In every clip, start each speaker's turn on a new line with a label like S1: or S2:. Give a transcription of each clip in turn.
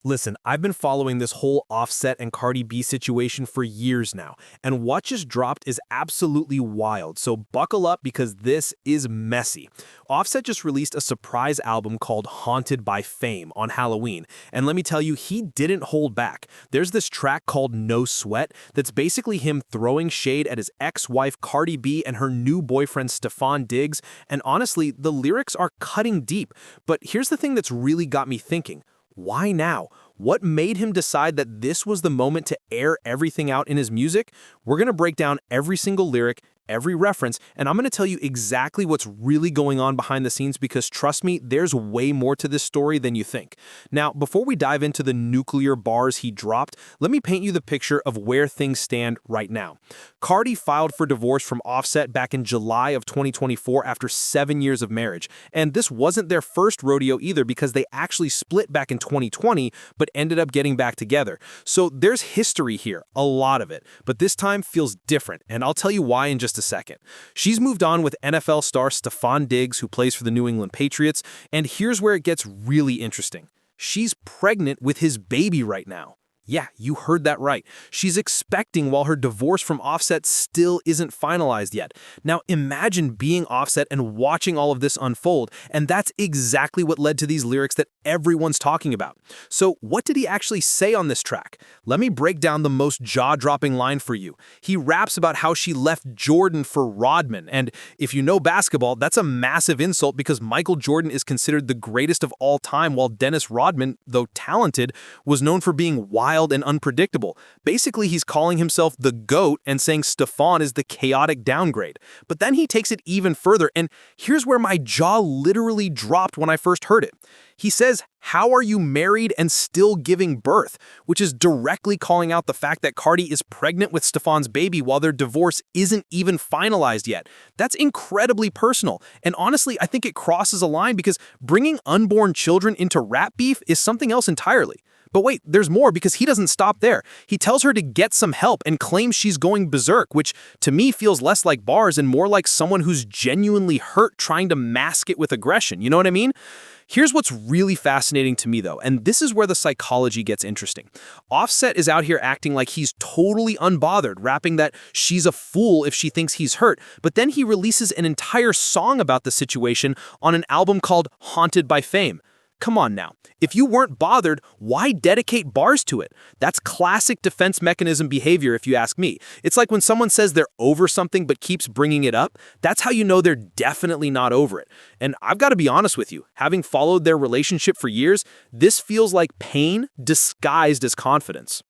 S1: Listen, I've been following this whole Offset and Cardi B situation for years now, and what just dropped is absolutely wild, so buckle up because this is messy. Offset just released a surprise album called Haunted by Fame on Halloween, and let me tell you, he didn't hold back. There's this track called No Sweat that's basically him throwing shade at his ex-wife Cardi B and her new boyfriend Stefon Diggs, and honestly, the lyrics are cutting deep. But here's the thing that's really got me thinking. Why now? What made him decide that this was the moment to air everything out in his music? We're going to break down every single lyric, every reference, and I'm going to tell you exactly what's really going on behind the scenes because trust me, there's way more to this story than you think. Now, before we dive into the nuclear bars he dropped, let me paint you the picture of where things stand right now. Cardi filed for divorce from Offset back in July of 2024 after 7 years of marriage. And this wasn't their first rodeo either because they actually split back in 2020, but ended up getting back together. So there's history here, a lot of it, but this time feels different, and I'll tell you why in just a second. She's moved on with NFL star Stefon Diggs, who plays for the New England Patriots, and here's where it gets really interesting. She's pregnant with his baby right now. Yeah, you heard that right. She's expecting while her divorce from Offset still isn't finalized yet. Now imagine being Offset and watching all of this unfold, and that's exactly what led to these lyrics that everyone's talking about. So what did he actually say on this track? Let me break down the most jaw-dropping line for you. He raps about how she left Jordan for Rodman, and if you know basketball, that's a massive insult because Michael Jordan is considered the greatest of all time while Dennis Rodman, though talented, was known for being wild and unpredictable. Basically, he's calling himself the GOAT and saying Stefon is the chaotic downgrade. But then he takes it even further, and here's where my jaw literally dropped when I first heard it. He says, "How are you married and still giving birth?" Which is directly calling out the fact that Cardi is pregnant with Stefon's baby while their divorce isn't even finalized yet. That's incredibly personal, and honestly, I think it crosses a line because bringing unborn children into rap beef is something else entirely. But wait, there's more because he doesn't stop there. He tells her to get some help and claims she's going berserk, which to me feels less like bars and more like someone who's genuinely hurt trying to mask it with aggression. You know what I mean? Here's what's really fascinating to me though, and this is where the psychology gets interesting. Offset is out here acting like he's totally unbothered, rapping that she's a fool if she thinks he's hurt, but then he releases an entire song about the situation on an album called Haunted by Fame. Come on now. If you weren't bothered, why dedicate bars to it? That's classic defense mechanism behavior if you ask me. It's like when someone says they're over something but keeps bringing it up. That's how you know they're definitely not over it. And I've got to be honest with you, having followed their relationship for years, this feels like pain disguised as confidence.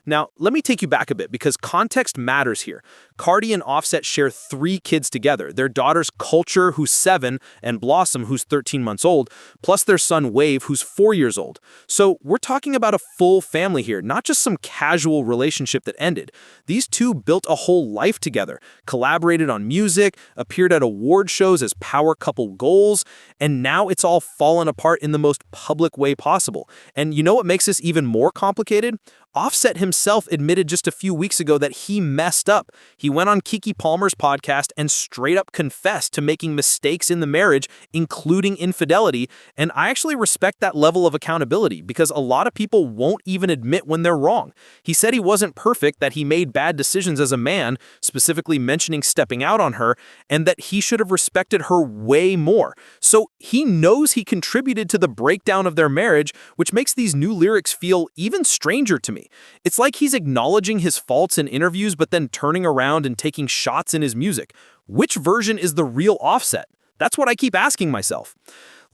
S1: Now, let me take you back a bit because context matters here. Cardi and Offset share 3 kids together, their daughters Culture, who's 7, and Blossom, who's 13 months old, plus their son Wave, who's 4 years old. So we're talking about a full family here, not just some casual relationship that ended. These two built a whole life together, collaborated on music, appeared at award shows as power couple goals, and now it's all fallen apart in the most public way possible. And you know what makes this even more complicated? Offset himself admitted just a few weeks ago that he messed up. He went on Keke Palmer's podcast and straight up confessed to making mistakes in the marriage, including infidelity, and I actually respect that level of accountability because a lot of people won't even admit when they're wrong. He said he wasn't perfect, that he made bad decisions as a man, specifically mentioning stepping out on her, and that he should have respected her way more. So he knows he contributed to the breakdown of their marriage, which makes these new lyrics feel even stranger to me. It's like he's acknowledging his faults in interviews but then turning around and taking shots in his music. Which version is the real Offset? That's what I keep asking myself.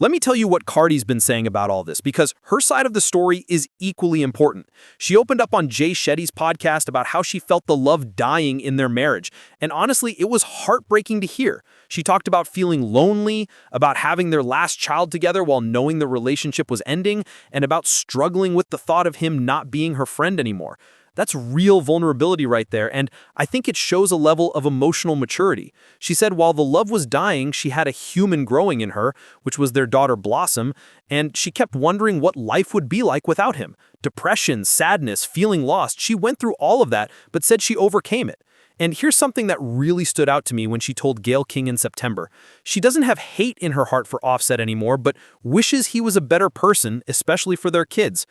S1: Let me tell you what Cardi's been saying about all this, because her side of the story is equally important. She opened up on Jay Shetty's podcast about how she felt the love dying in their marriage, and honestly, it was heartbreaking to hear. She talked about feeling lonely, about having their last child together while knowing the relationship was ending, and about struggling with the thought of him not being her friend anymore. That's real vulnerability right there, and I think it shows a level of emotional maturity. She said while the love was dying, she had a human growing in her, which was their daughter Blossom, and she kept wondering what life would be like without him. Depression, sadness, feeling lost, she went through all of that, but said she overcame it. And here's something that really stood out to me when she told Gayle King in September. She doesn't have hate in her heart for Offset anymore, but wishes he was a better person, especially for their kids.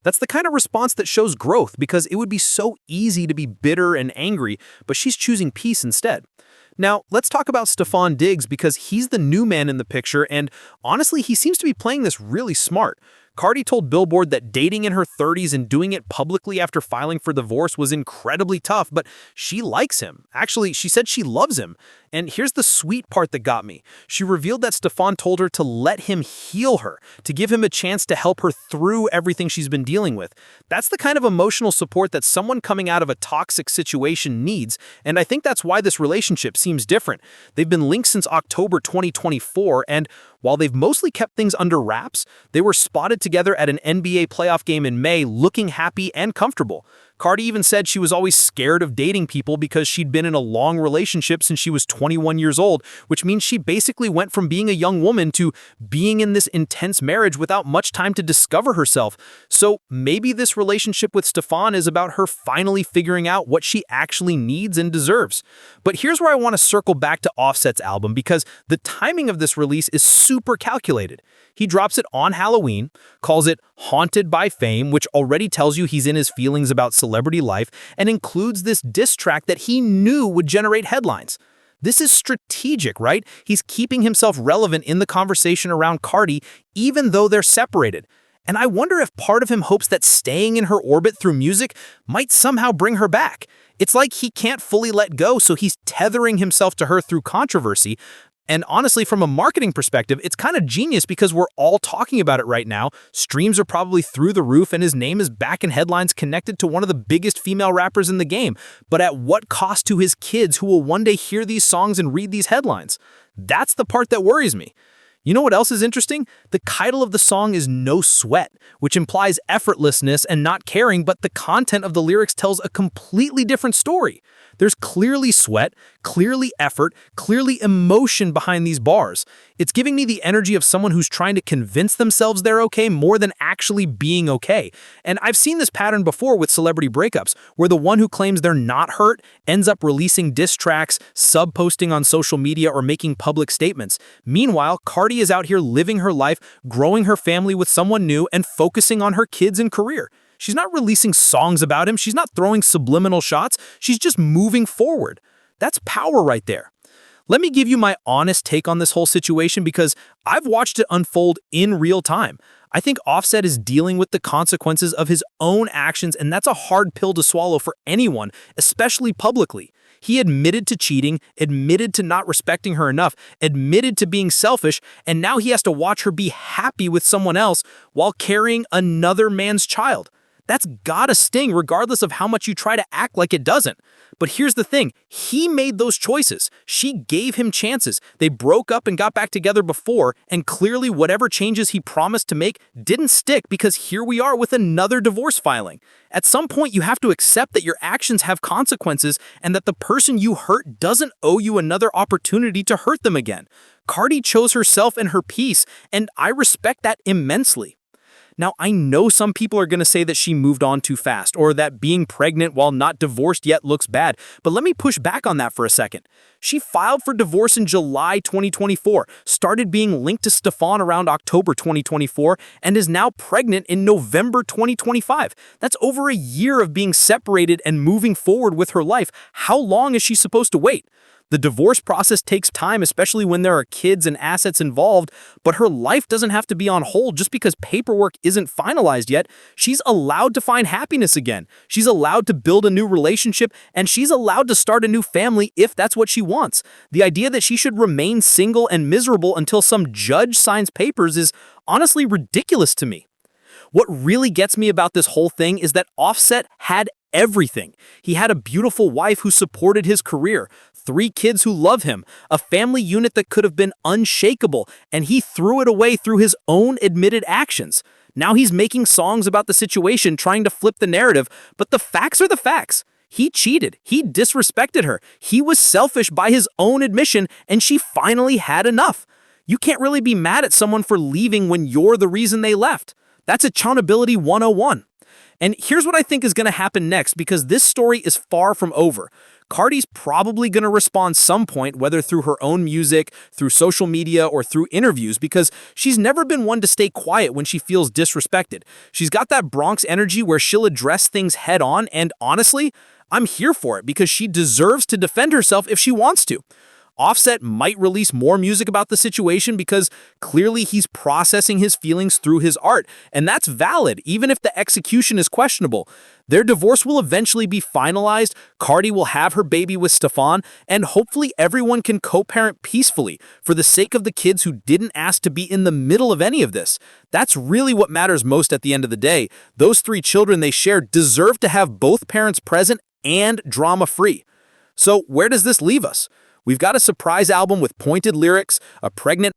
S1: That's the kind of response that shows growth because it would be so easy to be bitter and angry, but she's choosing peace instead. Now, let's talk about Stefon Diggs because he's the new man in the picture, and honestly, he seems to be playing this really smart. Cardi told Billboard that dating in her 30s and doing it publicly after filing for divorce was incredibly tough, but she likes him. Actually, she said she loves him. And here's the sweet part that got me. She revealed that Stefon told her to let him heal her, to give him a chance to help her through everything she's been dealing with. That's the kind of emotional support that someone coming out of a toxic situation needs, and I think that's why this relationship seems different. They've been linked since October 2024, and while they've mostly kept things under wraps, they were spotted together at an NBA playoff game in May looking happy and comfortable. Cardi even said she was always scared of dating people because she'd been in a long relationship since she was 21 years old, which means she basically went from being a young woman to being in this intense marriage without much time to discover herself. So maybe this relationship with Stefon is about her finally figuring out what she actually needs and deserves. But here's where I want to circle back to Offset's album because the timing of this release is super calculated. He drops it on Halloween, calls it Haunted by Fame, which already tells you he's in his feelings about celebrity life, and includes this diss track that he knew would generate headlines. This is strategic, right? He's keeping himself relevant in the conversation around Cardi, even though they're separated. And I wonder if part of him hopes that staying in her orbit through music might somehow bring her back. It's like he can't fully let go, so he's tethering himself to her through controversy. And honestly, from a marketing perspective, it's kind of genius because we're all talking about it right now. Streams are probably through the roof, and his name is back in headlines connected to one of the biggest female rappers in the game. But at what cost to his kids who will one day hear these songs and read these headlines? That's the part that worries me. You know what else is interesting? The title of the song is No Sweat, which implies effortlessness and not caring, but the content of the lyrics tells a completely different story. There's clearly sweat, clearly effort, clearly emotion behind these bars. It's giving me the energy of someone who's trying to convince themselves they're okay more than actually being okay. And I've seen this pattern before with celebrity breakups, where the one who claims they're not hurt ends up releasing diss tracks, sub-posting on social media, or making public statements. Meanwhile, Cardi is out here living her life, growing her family with someone new, and focusing on her kids and career. She's not releasing songs about him. She's not throwing subliminal shots. She's just moving forward. That's power right there. Let me give you my honest take on this whole situation because I've watched it unfold in real time. I think Offset is dealing with the consequences of his own actions, and that's a hard pill to swallow for anyone, especially publicly. He admitted to cheating, admitted to not respecting her enough, admitted to being selfish, and now he has to watch her be happy with someone else while carrying another man's child. That's gotta sting regardless of how much you try to act like it doesn't. But here's the thing, he made those choices. She gave him chances. They broke up and got back together before, and clearly whatever changes he promised to make didn't stick because here we are with another divorce filing. At some point, you have to accept that your actions have consequences and that the person you hurt doesn't owe you another opportunity to hurt them again. Cardi chose herself and her peace, and I respect that immensely. Now, I know some people are going to say that she moved on too fast or that being pregnant while not divorced yet looks bad, but let me push back on that for a second. She filed for divorce in July 2024, started being linked to Stefon around October 2024, and is now pregnant in November 2025. That's over a year of being separated and moving forward with her life. How long is she supposed to wait? The divorce process takes time, especially when there are kids and assets involved, but her life doesn't have to be on hold just because paperwork isn't finalized yet. She's allowed to find happiness again. She's allowed to build a new relationship, and she's allowed to start a new family if that's what she wants. The idea that she should remain single and miserable until some judge signs papers is honestly ridiculous to me. What really gets me about this whole thing is that Offset had everything. He had a beautiful wife who supported his career, 3 kids who love him, a family unit that could have been unshakable, and he threw it away through his own admitted actions. Now he's making songs about the situation, trying to flip the narrative, but the facts are the facts. He cheated. He disrespected her. He was selfish by his own admission, and she finally had enough. You can't really be mad at someone for leaving when you're the reason they left. That's accountability 101. And here's what I think is going to happen next, because this story is far from over. Cardi's probably going to respond some point, whether through her own music, through social media, or through interviews, because she's never been one to stay quiet when she feels disrespected. She's got that Bronx energy where she'll address things head on, and honestly, I'm here for it because she deserves to defend herself if she wants to. Offset might release more music about the situation because clearly he's processing his feelings through his art, and that's valid even if the execution is questionable. Their divorce will eventually be finalized, Cardi will have her baby with Stefon, and hopefully everyone can co-parent peacefully for the sake of the kids who didn't ask to be in the middle of any of this. That's really what matters most at the end of the day. Those 3 children they share deserve to have both parents present and drama-free. So where does this leave us? We've got a surprise album with pointed lyrics, a pregnant